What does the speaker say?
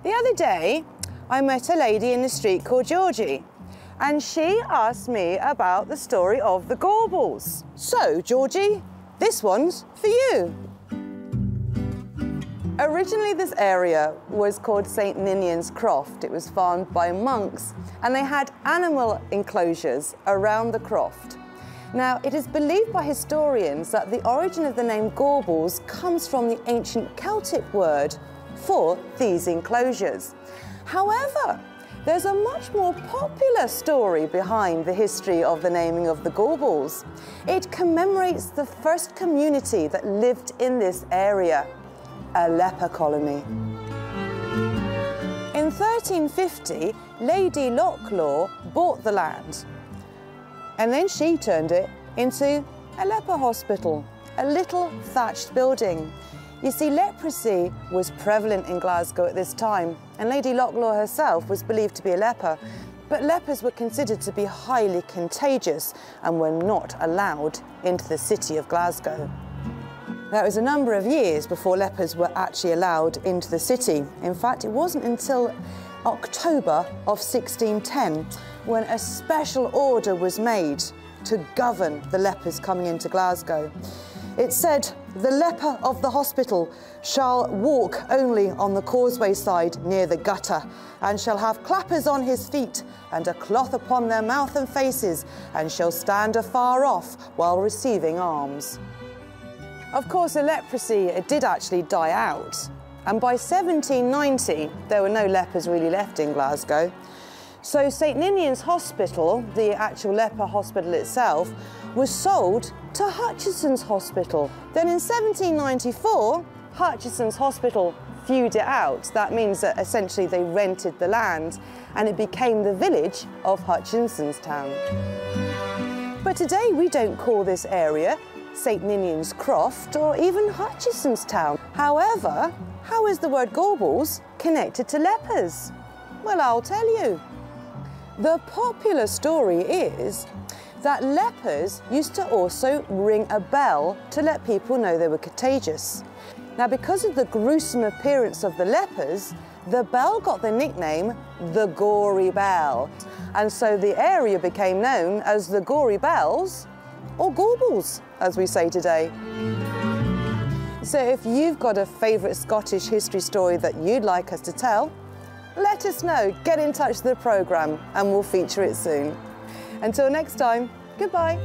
The other day, I met a lady in the street called Georgie, and she asked me about the story of the Gorbals. So, Georgie, this one's for you. Originally, this area was called St. Ninian's Croft. It was farmed by monks, and they had animal enclosures around the croft. Now, it is believed by historians that the origin of the name Gorbals comes from the ancient Celtic word for these enclosures. However, there's a much more popular story behind the history of the naming of the Gorbals. It commemorates the first community that lived in this area, a leper colony. In 1350, Lady Locklaw bought the land, and then she turned it into a leper hospital, a little thatched building. You see, leprosy was prevalent in Glasgow at this time, and Lady Locklaw herself was believed to be a leper, but lepers were considered to be highly contagious and were not allowed into the city of Glasgow. That was a number of years before lepers were actually allowed into the city. In fact, it wasn't until October of 1610 when a special order was made to govern the lepers coming into Glasgow. It said, "The leper of the hospital shall walk only on the causeway side near the gutter, and shall have clappers on his feet, and a cloth upon their mouth and faces, and shall stand afar off while receiving alms." Of course, the leprosy did actually die out, and by 1790, there were no lepers really left in Glasgow. So St. Ninian's Hospital, the actual leper hospital itself, was sold to Hutchinson's Hospital. Then in 1794, Hutchinson's Hospital feued it out. That means that essentially they rented the land and it became the village of Hutchinson's Town. But today we don't call this area St. Ninian's Croft or even Hutchinson's Town. However, how is the word Gorbals connected to lepers? Well, I'll tell you. The popular story is that lepers used to also ring a bell to let people know they were contagious. Now, because of the gruesome appearance of the lepers, the bell got the nickname the Gory Bell. And so the area became known as the Gory Bells, or Gorbals, as we say today. So if you've got a favourite Scottish history story that you'd like us to tell, let us know. Get in touch with the programme and we'll feature it soon. Until next time, goodbye.